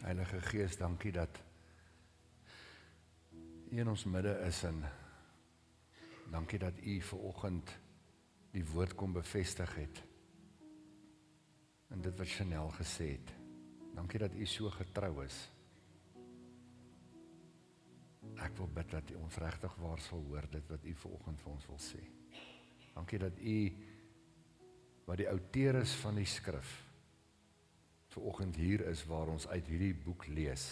Heilige Gees, dankie dat U in ons midde is en dankie dat U vanoggend die woord kom bevestig het. En dit wat Chanel gesê het. Dankie dat U so getrou is. Ek wil bid dat U ons regtig waar sal hoor dit wat U vanoggend vir ons wil sê. Dankie dat U wat die outeur is van die skrif vanoggend hier is waar ons uit hierdie boek lees.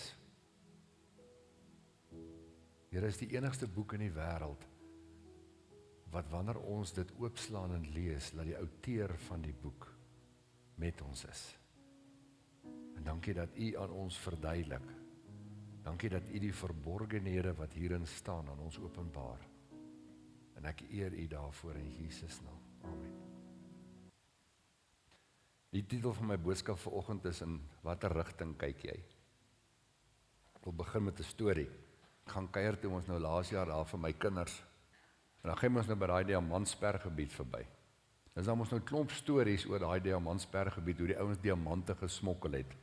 Hier is die enigste boek in die wêreld wat wanneer ons dit oopslaan en lees, dat die outeur van die boek met ons is. En dankie dat U aan ons verduidelik. Dankie dat U die verborgenhede wat hierin staan aan ons openbaar. En ek eer U daarvoor in Jesus naam. Amen. Die titel van my boodskap vanoggend is in watter rigting kyk jy? Ek wil begin met 'n storie. Ek gaan kuier toe ons nou laas jaar daar vir my kinders. En dan gaan ons nou by daai diamantspergebied verby. Dis dan ons nou 'n klomp stories oor daai diamantspergebied, hoe die ouens diamante gesmokkel het.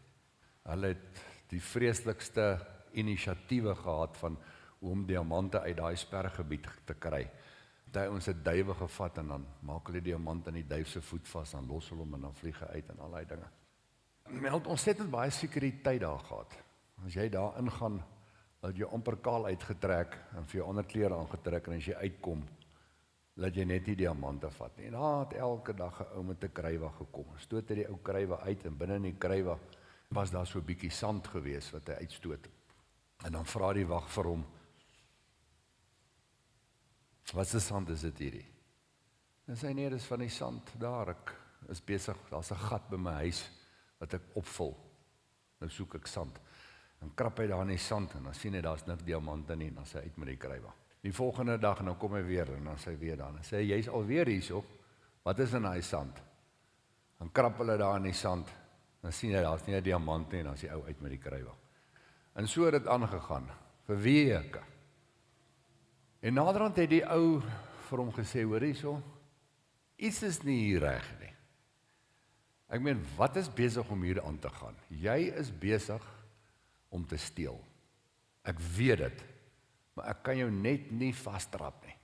Hulle het die vreeslikste inisiatiewe gehad van hoe om diamante uit daai spergebied te kry. Daai ons het duwe gevat en dan maak hulle die diamant in die duif se voet vas, dan los hulle hom en dan vlieg hy uit en al daai dinge. Meld ontsettend baie sekuriteit daar gehad. As jy daar ingaan, dat jy amper kaal uitgetrek en vir jou ander klere aangetrek en as jy uitkom, laat jy net die diamante vat nie. En daar het elke dag 'n ou met 'n krywa gekom. Stoot hy die ou krywa uit en binne in die krywa was daar so 'n bietjie sand gewees wat hy uitstoot. En dan vra die wag vir hom, wat se sand is dit hierdie? En sy nee, dis van die sand daar, ek is besig, daar's 'n gat by my huis wat ek opvul. Nou soek ek sand. Dan krap hy daar in die sand en dan sien hy daar's niks diamante nie en dan sê hy uit met die krywa. Die volgende dag en dan kom hy weer en dan sê hy weer daar en sê hy, jy's alweer hierso. Wat is in daai sand? Dan krap hulle daar in die sand. Dan sien hy daar's nie 'n diamant nie en dan sê hy ou uit met die krywa. En so het dit aangegaan vir weke. En naderhand het die ou vir hom gesê, hoor hierso, iets is nie hier reg nie. Ek meen, wat is besig om hier aan te gaan? Jy is besig om te steel. Ek weet dit, maar ek kan jou net nie vastrap nie.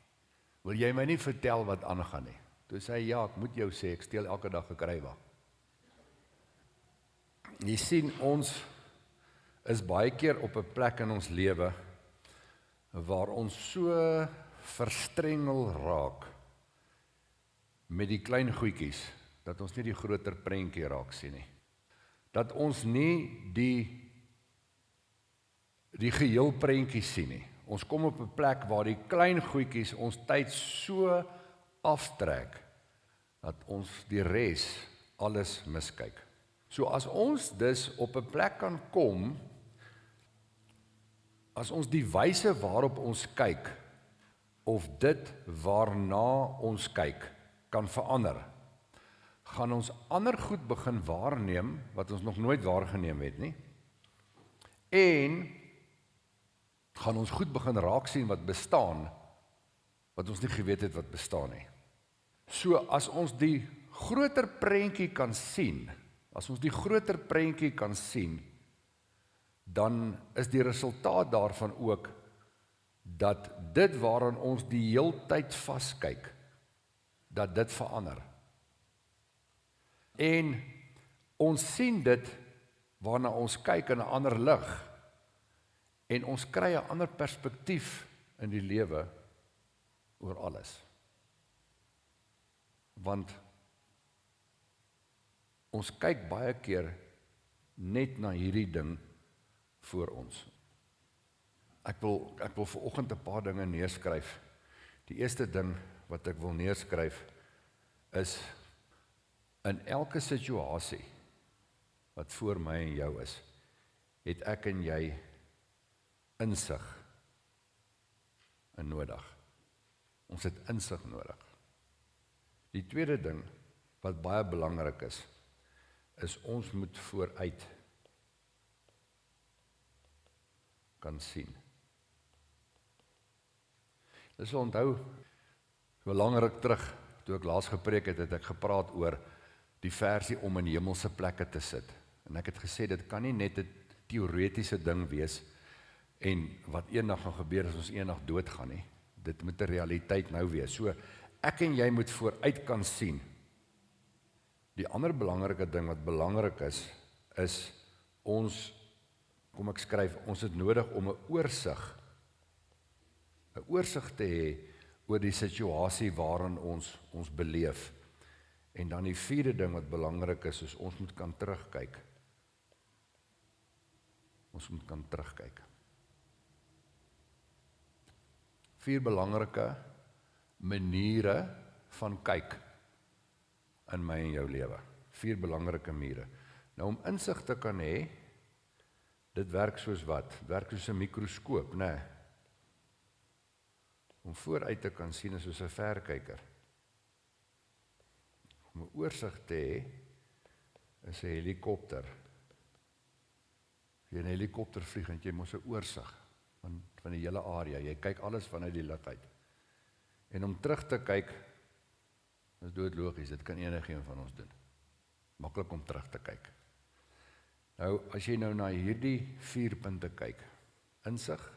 Wil jy my nie vertel wat aangaan nie? Toe sê hy, ja, ek moet jou sê, ek steel elke dag 'n krywa. Jy sien, ons is baie keer op 'n plek in ons lewe waar ons so verstrengel raak met die klein goedjies, dat ons nie die groter prentjie raak sien nie. Dat ons nie die geheel prentjie sien nie. Ons kom op 'n plek waar die klein goedjies ons tyd so aftrek, dat ons die res alles miskyk. So as ons dus op 'n plek kan kom, as ons die wyse waarop ons kyk, of dit waarna ons kyk, kan verander, gaan ons ander goed begin waarneem, wat ons nog nooit waargeneem het nie, en gaan ons goed begin raak sien wat bestaan, wat ons nie geweet het wat bestaan nie. So as ons die groter prentjie kan sien, dan is die resultaat daarvan ook, dat dit waaraan ons die heeltyd vaskyk, dat dit verander. En ons sien dit waarna ons kyk in 'n ander lig, en ons kry 'n ander perspektief in die lewe oor alles. Want ons kyk baie keer net na hierdie ding voor ons. Ek wil vanoggend 'n paar dinge neerskryf. Die eerste ding wat ek wil neerskryf is, in elke situasie wat voor my en jou is, het ek en jy insig nodig. Ons het insig nodig. Die tweede ding wat baie belangrik is ons moet vooruit kan sien. Dis onthou, so langer terug, toe ek laas gepreek het, het ek gepraat oor die versie om in hemelse plekke te sit. En ek het gesê, dit kan nie net teoretiese ding wees, en wat eendag gaan gebeur as ons eendag doodgaan nie. Dit moet 'n realiteit nou wees. So, ek en jy moet vooruit kan sien. Die ander belangrike ding wat belangrik is ons, kom ek skryf, ons het nodig om 'n oorsig te hê oor die situasie waarin ons beleef. En dan die vierde ding wat belangrik is ons moet kan terugkyk. Ons moet kan terugkyk. 4 belangrike maniere van kyk in my en jou lewe. 4 belangrike maniere. Nou om insig te kan hê, dit werk soos wat? Dit werk soos 'n mikroskoop, né? Om vooruit te kan sien is soos 'n verkyker. Om 'n oorsig te hê is 'n helikopter. As jy 'n helikopter vlieg, en jy mos 'n oorsig van die hele area. Jy kyk alles vanuit die lug uit. En om terug te kyk, is doodlogies, dit kan enigiemand van ons doen. Maklik om terug te kyk. Nou, as jy nou na hierdie 4 punte kyk, insig,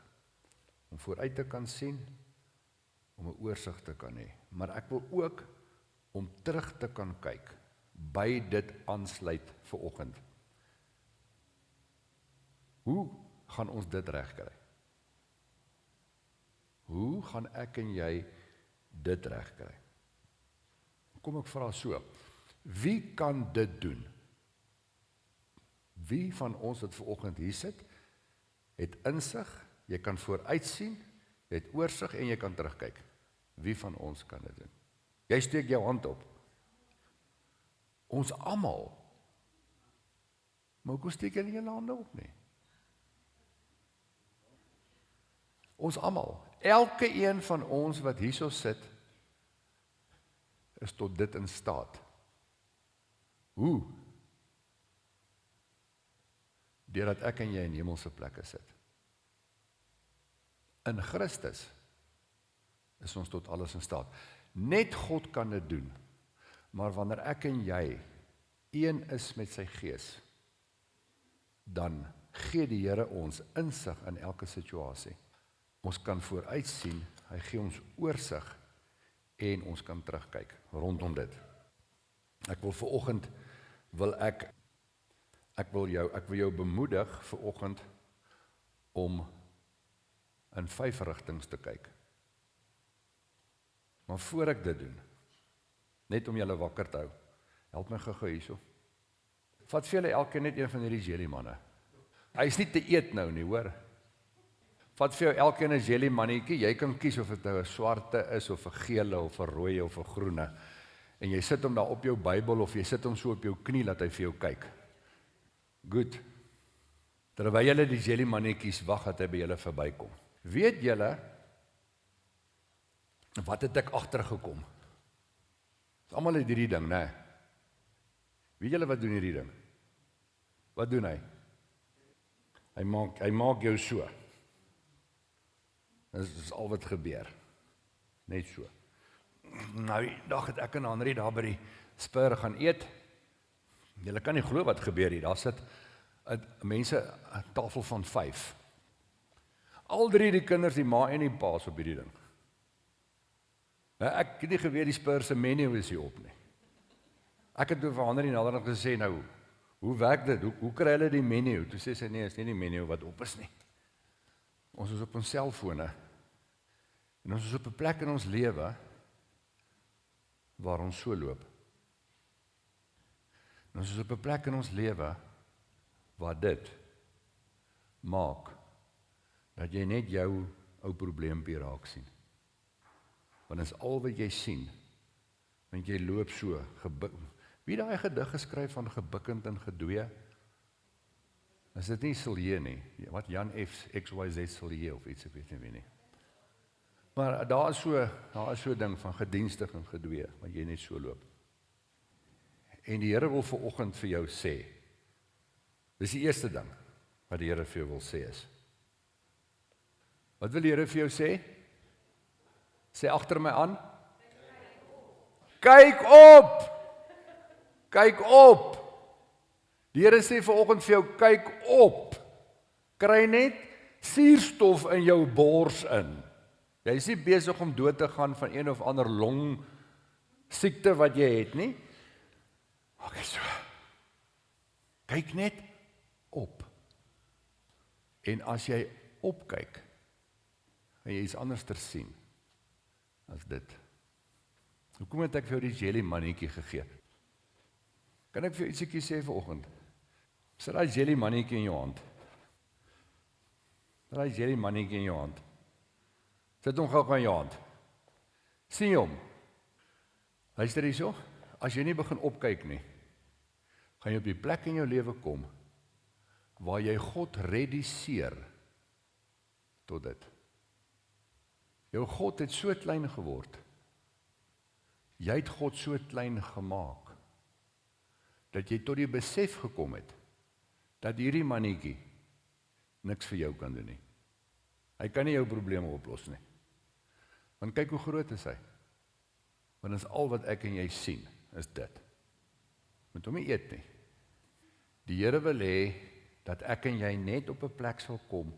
om vooruit te kan sien, om 'n oorsig te kan hê. Maar ek wil ook om terug te kan kyk, by dit aansluit vanoggend. Hoe gaan ons dit regkry? Hoe gaan ek en jy dit regkry? Kom ek vra so, wie kan dit doen? Wie van ons wat vanoggend hier sit, het insig, jy kan vooruit sien, jy het oorsig en jy kan terugkyk. Wie van ons kan dit doen? Jy steek jou hand op. Ons almal. Maar hoekom steek jy nie jou hande op nie? Ons almal. Elke een van ons wat hierso sit, is tot dit in staat. Hoe? Deurdat ek en jy in hemelse plekke sit. In Christus is ons tot alles in staat. Net God kan dit doen. Maar wanneer ek en jy een is met sy gees, dan gee die Here ons insig in elke situasie. Ons kan vooruit sien, hy gee ons oorsig en ons kan terugkyk rondom dit. Ek wil vanoggend ek wil jou bemoedig vanoggend om in 5 rigtings te kyk. Maar voor ek dit doen, net om julle wakker te hou, help my gou hierso. Vat vir julle elkeen net een van hierdie jelly manne. Hy is nie te eet nou nie, hoor. Vat vir jou elkeen 'n jelly mannetjie, jy kan kies of dit nou 'n swarte is, of 'n gele, of 'n rooi, of 'n groene. En jy sit hom daar op jou Bybel, of jy sit hom so op jou knie, laat hy vir jou kyk. Goed. Terwyl julle die jelly mannetjies wag, dat hy by julle verbykom. Weet julle, wat het ek agtergekom? Dis almal uit hierdie ding, né? Weet julle wat doen hierdie ding? Wat doen hy? Hy maak jou so. Dis al wat gebeur. Net so. Nou, die dag het ek en Henry daar by die Spur gaan eet. Julle kan nie glo wat gebeur hier. Daar sit mense 'n tafel van 5. Al 3 die kinders, die ma en die pa's op hierdie ding. Nou, ek het nie geweet die Spur se menu is hier op nie. Ek het toe vir Henry naderhand gesê, nou, hoe werk dit? Hoe kry hulle die menu? Toe sê sy, nee, is nie die menu wat op is nie. Ons is op ons selfone. En ons is op 'n plek in ons lewe waar ons so loop. En ons is op 'n plek in ons lewe waar dit maak dat jy net jou ou probleempie raak sien. Want dit is al wat jy sien. Want jy loop so gebuk. Wie het daai gedig geskryf van gebukkend en gedwee? Is dit nie Silje nie? Wat Jan F. XYZ Silje of iets, ek weet nie. Maar daar is so 'n ding van gedienstig en gedwee, wat jy net so loop. En die Here wil vanoggend vir jou sê, dis die eerste ding wat die Here vir jou wil sê is. Wat wil die Here vir jou sê? Sê agter my aan. Kyk op! Kyk op! Die Here sê vanoggend vir jou, kyk op! Kry net suurstof in jou bors in. Jy is nie besig om dood te gaan van een of ander long siekte wat jy het nie. Maak dit so. Kyk net op. En as jy opkyk, gaan jy iets anders ter sien as dit. Hoekom het ek vir jou die jelly mannetjie gegee? Kan ek vir jou ietsiekie sê vanoggend? Sit daai jelly mannetjie in jou hand. Sit daai jelly mannetjie in jou hand. Sit hom gou in jou hand. Sien jy hom? Luister hierso, as jy nie begin opkyk nie, gaan jy op die plek in jou lewe kom, waar jy God reduseer tot dit. Jou God het so klein geword. Jy het God so klein gemaak, dat jy tot die besef gekom het, dat hierdie mannetjie niks vir jou kan doen nie. Hy kan nie jou probleme oplos nie. Want kyk hoe groot is hy. Want is al wat ek en jy sien, is dit. Moet hom nie eet nie. Die Here wil hê, dat ek en jy net op 'n plek sal kom,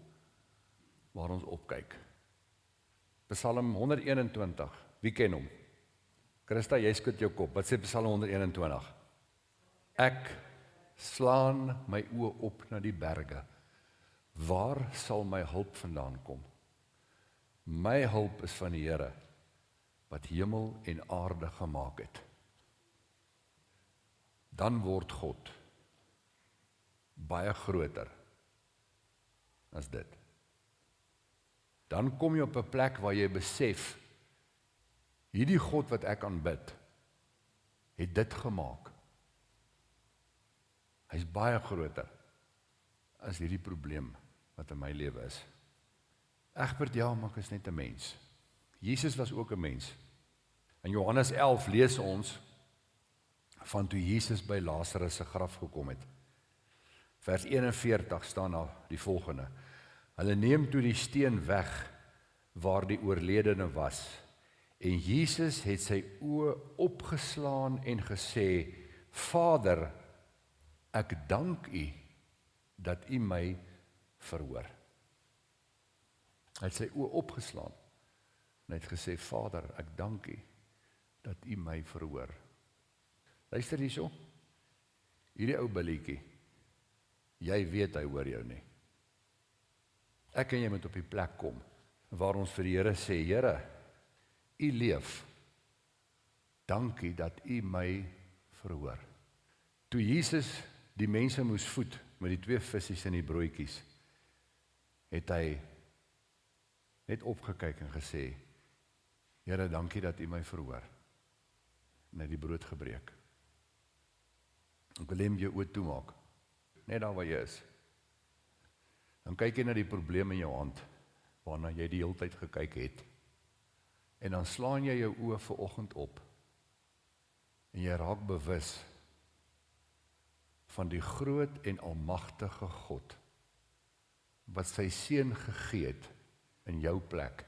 waar ons opkyk. Psalm 121, wie ken hom? Christa, jy skud jou kop, wat sê Psalm 121? Ek slaan my oë op na die berge. Waar sal my hulp vandaan kom? My hulp is van die Here, wat hemel en aarde gemaak het. Dan word God baie groter as dit. Dan kom jy op 'n plek waar jy besef, hierdie God wat ek aanbid, het dit gemaak. Hy's baie groter as hierdie probleem wat in my lewe is. Egbert, ja, maar ek is net 'n mens. Jesus was ook 'n mens. In Johannes 11 lees ons van toe Jesus by Lazarus se graf gekom het. Vers 41 staan daar die volgende. Hulle neem toe die steen weg waar die oorledene was. En Jesus het sy oë opgeslaan en gesê, Vader, ek dank U dat U my verhoor. Hy het sy oë opgeslaan en hy het gesê, Vader, ek dank U dat U my verhoor. Luister hierso, hierdie ou billetjie, jy weet hy hoor jou nie. Ek en jy moet op die plek kom, waar ons vir die Here sê, Here, U leef, dankie dat U my verhoor. Toe Jesus die mense moes voed, met die 2 visse en die broodjies, het hy net opgekyk en gesê, Here, dankie dat U my verhoor. En hy het die brood gebreek. Ek wil hê jou oë toemaak, net daar waar jy is. Dan kyk jy na die probleem in jou hand, waarna jy die hele tyd gekyk het. En dan slaan jy jou oë vir oggend op, en jy raak bewus van die groot en almagtige God, wat sy seun gegee het in jou plek,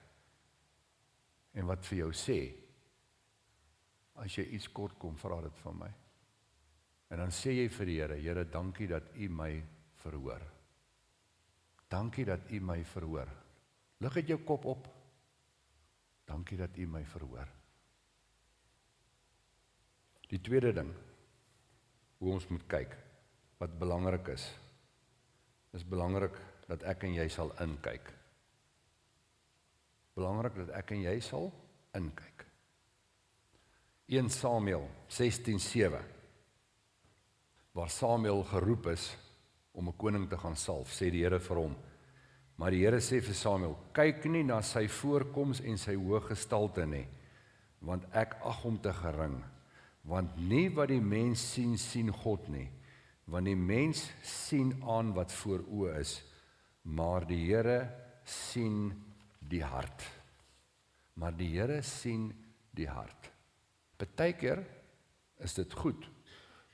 en wat vir jou sê, as jy iets kort kom, vra dit van my. En dan sê jy vir die Here, Here, dankie dat U my verhoor. Dankie dat U my verhoor. Lig uit jou kop op. Dankie dat U my verhoor. Die tweede ding, hoe ons moet kyk, wat belangrik is belangrik dat ek en jy sal inkyk. Belangrik dat ek en jy sal inkyk. 1 Samuel 16:7, waar Samuel geroep is om 'n koning te gaan salf, sê die Here vir hom. Maar die Here sê vir Samuel, kyk nie na sy voorkoms en sy hoë gestalte nie, want ek ag hom te gering. Want nie wat die mens sien, sien God nie, want die mens sien aan wat voor oë is, maar die Here sien die hart. Maar die Here sien die hart. Partykeer is dit goed,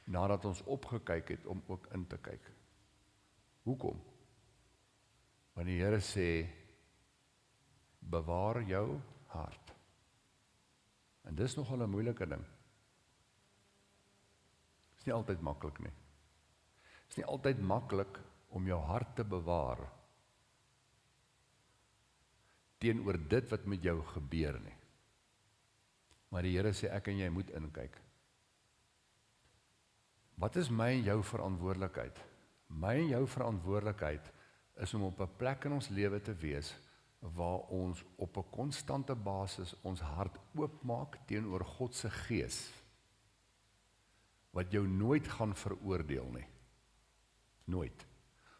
nadat ons opgekyk het, om ook in te kyk. Hoekom? Want die Here sê, bewaar jou hart. En dis nogal 'n moeilike ding. Is nie altyd maklik nie. Is nie altyd maklik om jou hart te bewaar teenoor dit wat met jou gebeur nie. Maar die Here sê, ek en jy moet inkyk. Wat is my en jou verantwoordelikheid? My en jou verantwoordelikheid is om op 'n plek in ons lewe te wees, waar ons op 'n konstante basis ons hart oopmaak teenoor God se Gees, wat jou nooit gaan veroordeel nie. Nooit.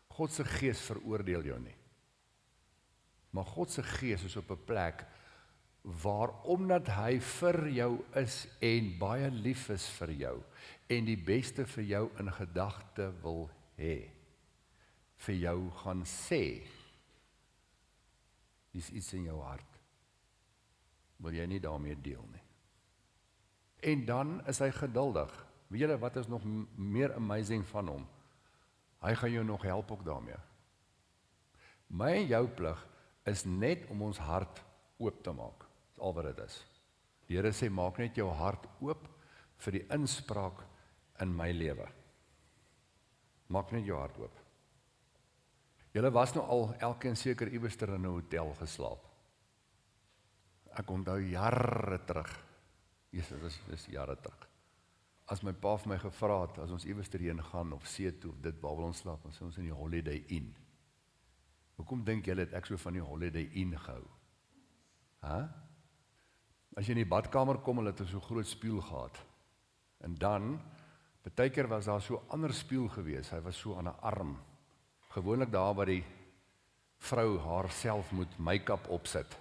God se Gees veroordeel jou nie. Maar God se Gees is op 'n plek waar, omdat hy vir jou is en baie lief is vir jou en die beste vir jou in gedagte wil hê, vir jou gaan sê, dis iets in jou hart, wil jy nie daarmee deel nie. En dan is hy geduldig. Weet julle wat is nog meer amazing van hom? Hy gaan jou nog help ook daarmee. My en jou plig is net om ons hart oop te maak. Dis al wat dit is. Die Here sê, maak net jou hart oop vir die inspraak in my lewe. Maak net jou hart oop. Julle was nou al elkeen seker iewester in 'n hotel geslaap. Ek onthou jare terug. Jesus, dis jare terug. As my pa vir my gevra het, as ons iewester heen gaan of see toe, of dit waar wil ons slaap, dan sê ons in die Holiday Inn. Hoekom dink julle het ek so van die Holiday Inn gehou? As jy in die badkamer kom, hulle het so 'n groot spieël gehad. En dan, baie keer was daar so 'n ander spieël gewees, hy was so aan 'n arm. Gewoonlik daar waar die vrou haarself moet make-up opsit.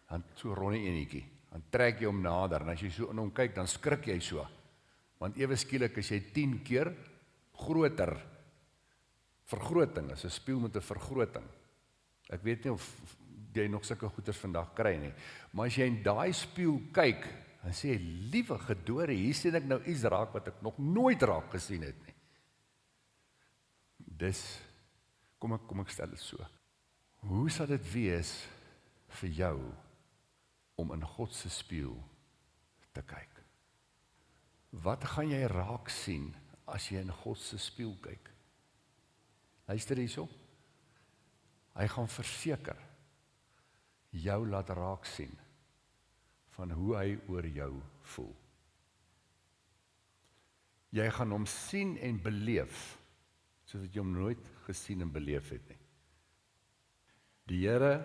Dan so ronde enetjie. Dan trek jy hom nader, en as jy so in hom kyk, dan skrik jy so. Want ewe skielik is jy 10 keer groter. Vergroting is 'n spieël met 'n vergroting. Ek weet nie of jy nog sulke goeders vandag kry nie. Maar as jy in daai spieël kyk, dan sê jy, liewe gedore, hier sien ek nou iets raak wat ek nog nooit raak gesien het nie. Dis, kom ek stel dit so. Hoe sal dit wees vir jou om in God se spieël te kyk? Wat gaan jy raak sien as jy in God se spieël kyk? Luister hierso. Hy gaan verseker jou laat raak sien van hoe hy oor jou voel. Jy gaan hom sien en beleef soos wat jy hom nooit gesien en beleef het nie. Die Here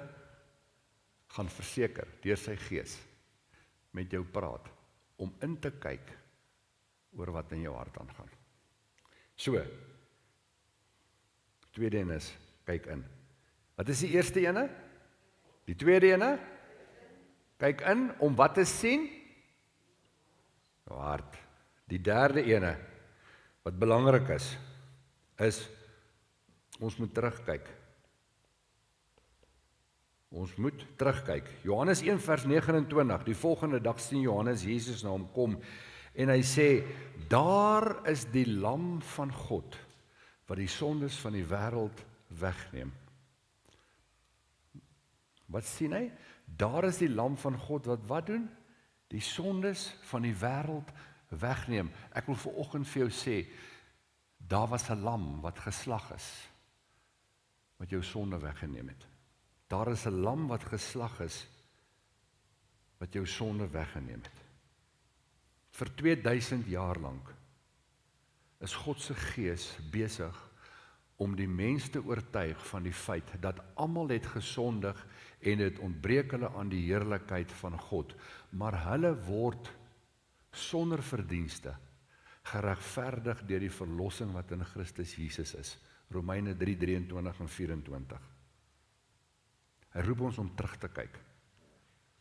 gaan verseker deur sy Gees met jou praat om in te kyk oor wat in jou hart aangaan. So, tweede een is, kyk in. Wat is die eerste ene? Die tweede ene? Kyk in, om wat te sien? Jou hart. Die derde ene, wat belangrik is, ons moet terugkyk. Ons moet terugkyk. Johannes 1 vers 29, die volgende dag sien Johannes Jesus na hom kom, en hy sê, daar is die lam van God, wat die sondes van die wêreld wegneem. Wat sien hy? Daar is die lam van God, wat doen? Die sondes van die wêreld wegneem. Ek wil vanoggend vir jou sê, daar was 'n lam wat geslag is, wat jou sonde weggeneem het. Daar is 'n lam wat geslag is, wat jou sonde weggeneem het. Vir 2000 jaar lank is God se Gees besig om die mens te oortuig van die feit dat almal het gesondig en dit ontbreek hulle aan die heerlikheid van God, maar hulle word sonder verdienste geregverdig deur die verlossing wat in Christus Jesus is. Romeine 3:23 en 24. Hy roep ons om terug te kyk.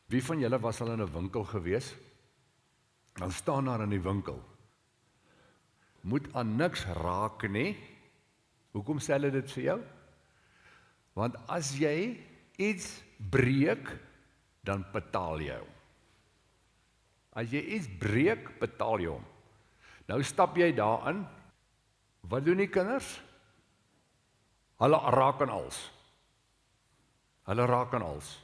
Wie van julle was al in 'n winkel gewees? Dan staan daar in die winkel, moet aan niks raak nie. Hoekom sê hulle dit vir jou? Want as jy iets breek, dan betaal jy hom. As jy iets breek, betaal jy hom. Nou stap jy daarin. Wat doen die kinders? Hulle raak aan alles. Hulle raak aan alles.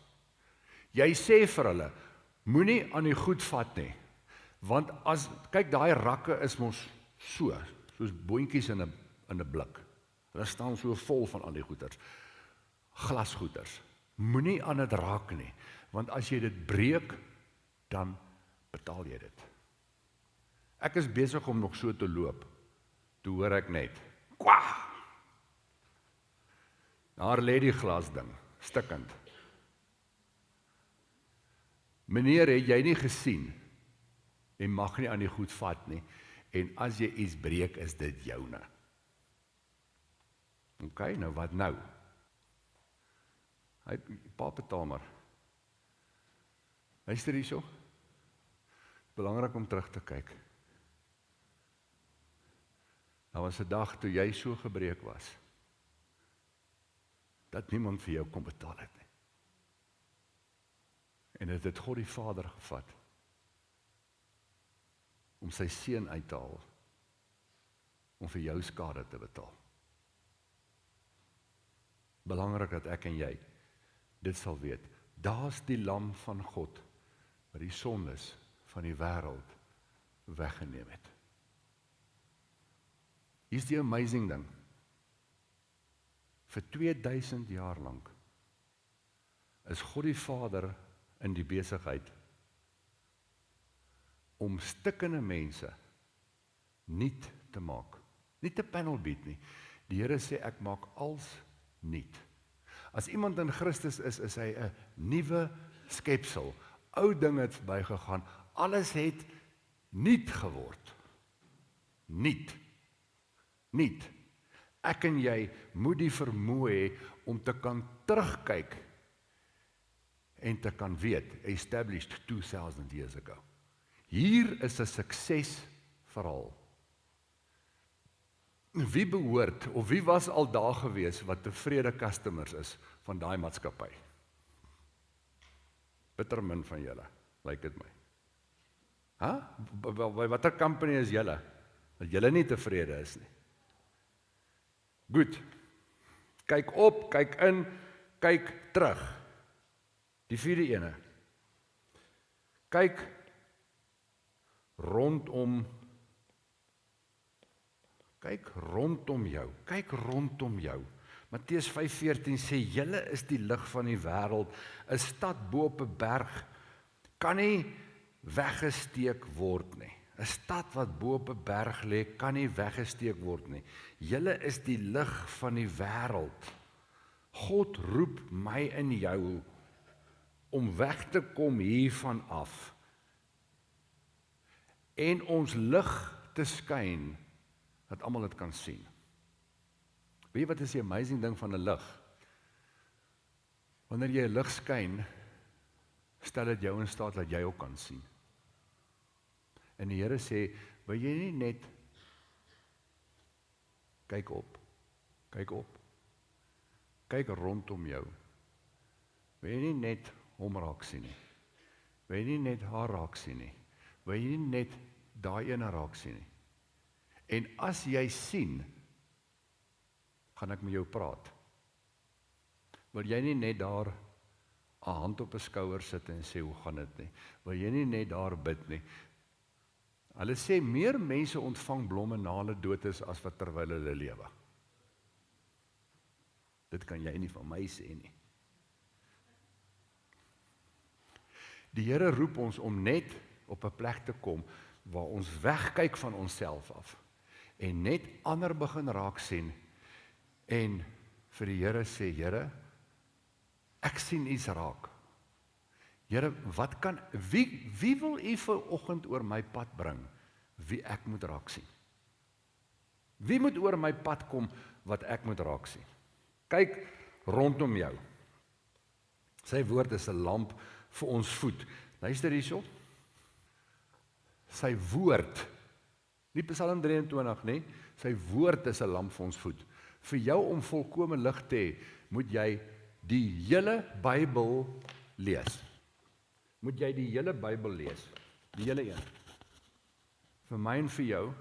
Jy sê vir hulle, moenie aan die goed vat nie. Want as, kyk, daai rakke is mos soos boontjies in 'n blik. Hulle staan so vol van al die goeders. Glasgoeders. Moenie aan dit raak nie, want as jy dit breek, dan betaal jy dit. Ek is besig om nog so te loop, toe hoor ek net, kwaa! Daar lê die glasding, stikkend. Meneer, het jy nie gesien, en mag nie aan die goed vat nie, en as jy iets breek, is dit joune. Ok, nou wat nou? Hy, pa betaal maar. Luister hierso. Belangrik om terug te kyk. Daar was 'n dag toe jy so gebreek was, dat niemand vir jou kon betaal het nie. En dit het God die Vader gevat, om sy seun uit te haal, om vir jou skade te betaal. Belangrik dat ek en jy dit sal weet. Daar's die lam van God, wat die sondes van die wêreld weggeneem het. Hier's die amazing ding. Vir 2000 jaar lank is God die Vader in die besigheid om stikkende mense nuut te maak. Nie te panel beat nie. Die Here sê ek maak als nuut. As iemand in Christus is hy 'n nuwe skepsel. Ou dinge het verbygegaan, alles het nuut geword. Nuut. Nuut. Ek en jy moet die vermoë hê om te kan terugkyk en te kan weet, established 2000 years ago. Hier is 'n suksesverhaal. Wie behoort, of wie was al daar gewees wat tevrede customers is van daai maatskappy? Bitter min van julle, lyk dit my. By watter company is julle? Dat julle nie tevrede is nie. Goed. Kyk op, kyk in, kyk terug. Die vierde ene. Kyk rondom jou. Kyk rondom jou. Matteus 5:14 sê, julle is die lig van die wêreld. 'n Stad bo op 'n berg kan nie weggesteek word nie. 'n Stad wat bo op 'n berg lê, kan nie weggesteek word nie. Julle is die lig van die wêreld. God roep my en jou om weg te kom hiervan af en ons lig te skyn, dat almal dit kan sien. Weet jy wat is die amazing ding van 'n lig? Wanneer jy 'n lig skyn, stel dit jou in staat dat jy ook kan sien. En die Here sê, wil jy nie net kyk op, kyk rondom jou. Wil jy nie net hom raak sien nie? Wil jy nie net haar raak sien nie? Wil jy nie net daai ene raak sien nie? En as jy sien, gaan ek met jou praat. Wil jy nie net daar 'n hand op 'n skouer sit en sê, hoe gaan dit nie? Wil jy nie net daar bid nie? Hulle sê, meer mense ontvang blomme na hulle dood is, as wat terwyl hulle lewe. Dit kan jy nie van my sê nie. Die Here roep ons om net op 'n plek te kom, waar ons wegkyk van onsself af, en net ander begin raak sien, en vir die Here sê, Here, ek sien iets raak. Here, wie wil u vanoggend oor my pad bring, wie ek moet raak sien? Wie moet oor my pad kom, wat ek moet raak sien? Kyk rondom jou. Sy woord is 'n lamp vir ons voet. Luister hierso. Sy woord, nie Psalm 23 nie, sy woord is 'n lamp vir ons voet. Vir jou om volkome lig te hê, moet jy die hele Bybel lees. Moet jy die hele Bybel lees, die hele een. Vir my en vir jou,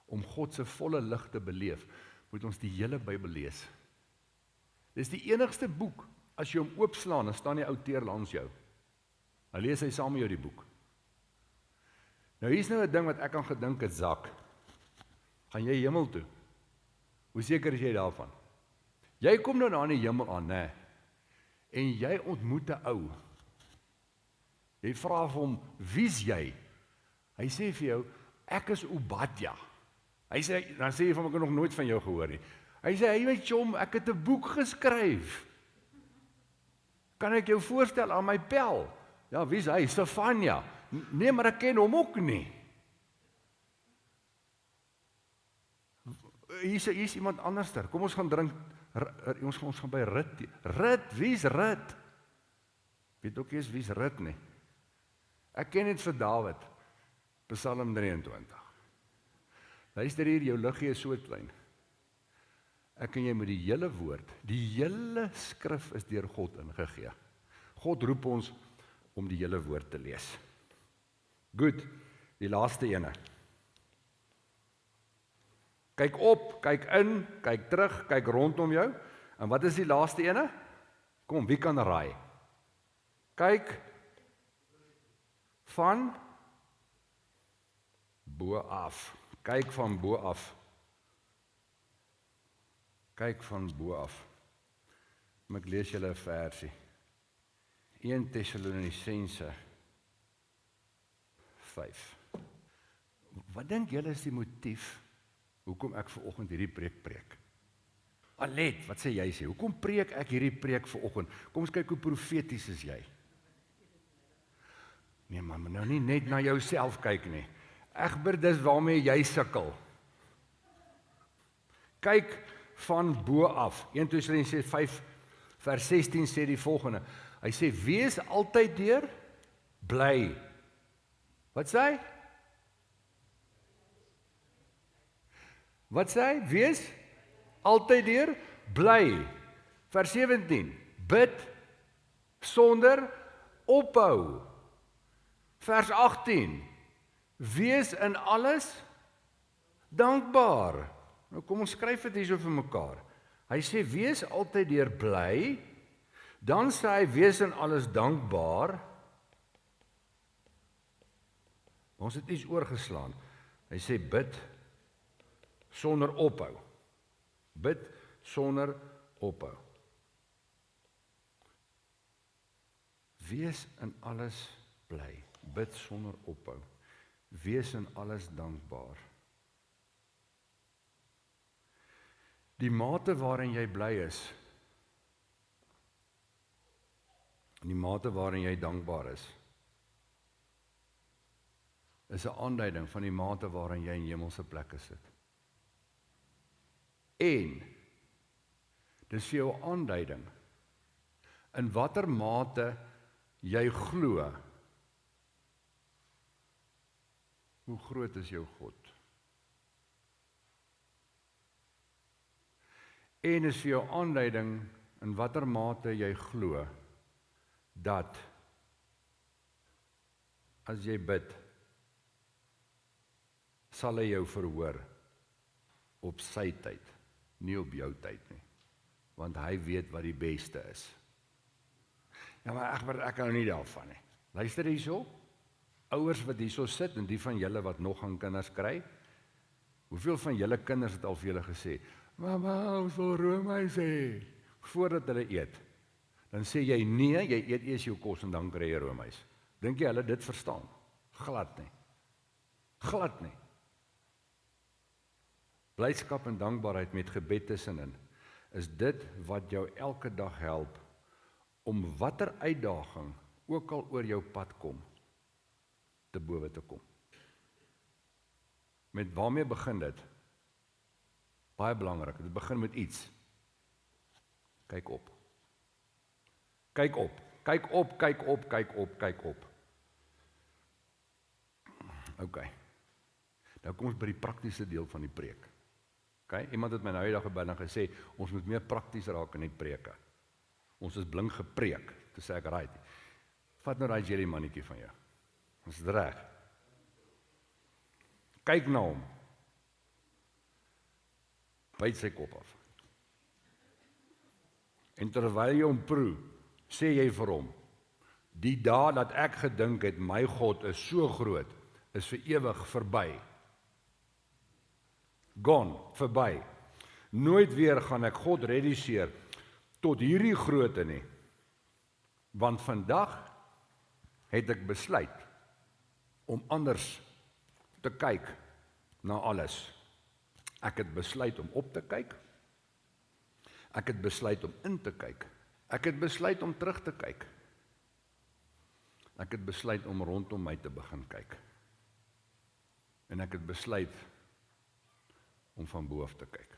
om God se volle lig te beleef, moet ons die hele Bybel lees. Dis die enigste boek, as jy hom oopslaan, dan staan die ou teer langs jou. Dan lees hy saam met jou die boek. Nou hier's nou 'n ding wat ek aan gedink het, Zak. Gaan jy hemel toe? Hoe seker is jy daarvan? Jy kom nou na in die hemel aan, né? en jy ontmoet 'n ou. Jy vra vir hom, wie's jy? Hy sê vir jou, ek is Obadja. Hy sê, dan sê jy vir hom, ek het nog nooit van jou gehoor nie. Hy sê, hey my chom, ek het 'n boek geskryf. Kan ek jou voorstel aan my pel? Ja, wie's hy? Stefania. Nee, maar ek ken hom ook nie. Hier's iemand anderster. Kom ons gaan drink, ons gaan by Rut. Rut, wie's Rut? Weet ook eens wie's Rut nie. Ek ken dit vir Dawid, Psalm 23. Luister hier, jou liggie is so klein. Ek en jy moet die hele woord, die hele skrif is deur God ingegee. God roep ons om die hele woord te lees. Goed, die laaste ene. Kyk op, kyk in, kyk terug, kyk rondom jou. En wat is die laaste ene? Kom, wie kan raai? Kyk van bo af. Kyk van bo af. Kyk van bo af. Maar ek lees julle 'n versie. 1 Tessalonisense 5. Wat dink julle is die motief hoekom ek vanoggend hierdie preek? Alet, wat sê jy sê? Hoekom preek ek hierdie preek vanoggend? Kom ons kyk hoe profeties is jy. Nee man, maar nou nie net na jouself kyk nie. Egber, dis waarmee jy sukkel. Kyk van bo af. 1 Tessalonisense 5 vers 16 sê die volgende. Hy sê, wees altyd deur bly. Wat sê hy? Wat sê hy? Wees altyd deur bly. Vers 17. Bid sonder ophou. Vers 18. Wees in alles dankbaar. Nou kom ons skryf dit hierso vir mekaar. Hy sê wees altyd deur bly, dan sê hy wees in alles dankbaar. Ons het iets oorgeslaan. Hy sê bid sonder ophou. Bid sonder ophou. Wees in alles bly. Bid sonder ophou. Wees in alles dankbaar. Die mate waarin jy bly is, en die mate waarin jy dankbaar is 'n aanduiding van die mate waarin jy in hemelse plekke sit. En dis vir jou 'n aanduiding in watter mate jy glo. Hoe groot is jou God? En is vir jou aanduiding in watter mate jy glo dat as jy bid, sal hy jou verhoor op sy tyd, nie op jou tyd nie. Want hy weet wat die beste is. Ja, maar ek hou nie daarvan nie. Luister hierso. Ouers wat hierso sit en die van julle wat nog gaan kinders kry. Hoeveel van julle kinders het al vir julle gesê, "Mamma, ons wil roomys hê," voordat hulle eet. Dan sê jy nee, jy eet eers jou kos en dan kry jy roomys. Dink jy hulle dit verstaan? Glad nie. Glad nie. Blydskap en dankbaarheid met gebed tussenin is dit wat jou elke dag help om watter uitdaging ook al oor jou pad kom, te bowe te kom. Met waarmee begin dit? Baie belangrik, dit begin met iets. Kyk op. Kyk op, kyk op, kyk op, kyk op, kyk op. OK. Nou kom ons by die praktiese deel van die preek. OK, iemand het my nou die dag gebel en gesê, ons moet meer prakties raak in die preke. Ons is blink gepreek, toe sê ek, right. Vat nou daai jelly mannetjie van jou. Ons is reg. Kyk na hom. Byt sy kop af. En terwyl jy hom proe, sê jy vir hom, die dae dat ek gedink het, my God is so groot, is vir ewig verby. Gone, verby. Nooit weer gaan ek God reduseer tot hierdie grootte nie. Want vandag het ek besluit om anders te kyk na alles. Ek het besluit om op te kyk. Ek het besluit om in te kyk. Ek het besluit om terug te kyk. Ek het besluit om rondom my te begin kyk. En ek het besluit om van bo af te kyk.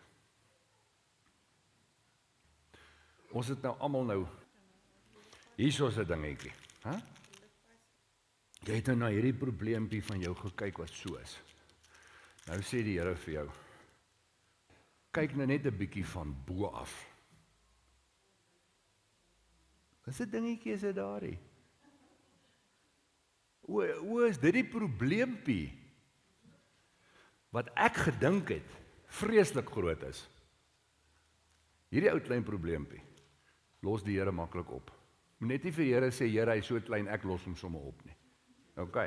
Ons het nou almal nou, hier is 'n dingetjie. Jy het nou na hierdie probleempie van jou gekyk wat so is. Nou sê die Here vir jou, kyk nou net 'n bietjie van bo af. Dis 'n dingetjie is dit daarie. O, is dit die probleempie wat ek gedink het vreeslik groot is. Hierdie ou klein probleempie los die Here maklik op. Moet net nie vir die Here sê, Here, hy is so klein, ek los hom sommer op nie. OK.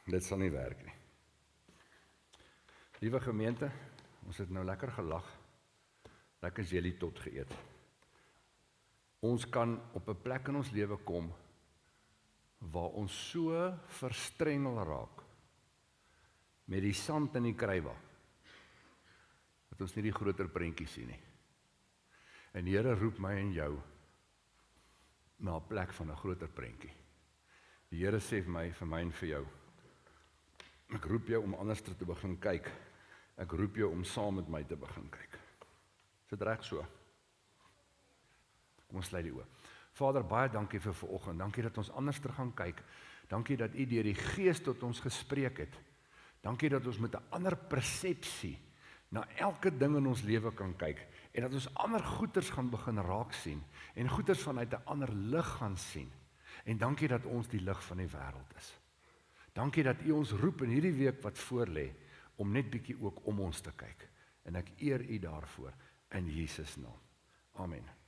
Dit sal nie werk nie. Liewe gemeente, ons het nou lekker gelag. Lekker jelly tot geëet. Ons kan op 'n plek in ons lewe kom waar ons so verstrengel raak met die sand in die kruiwa dat ons nie die groter prentjie sien nie. En die Here roep my en jou na 'n plek van 'n groter prentjie. Die Here sê vir my en vir jou, ek roep jou om anders te begin kyk. Ek roep jou om saam met my te begin kyk. Is dit reg so? Kom ons sluit die oë. Vader, baie dankie vir vanoggend. Dankie dat ons anders te gaan kyk. Dankie dat U deur die Gees tot ons gespreek het. Dankie dat ons met 'n ander persepsie na elke ding in ons lewe kan kyk en dat ons ander goeters gaan begin raak sien en goeters vanuit 'n ander lig gaan sien. En dankie dat ons die lig van die wêreld is. Dankie dat U ons roep in hierdie week wat voorlê om net bietjie ook om ons te kyk. En ek eer U daarvoor in Jesus naam. Amen.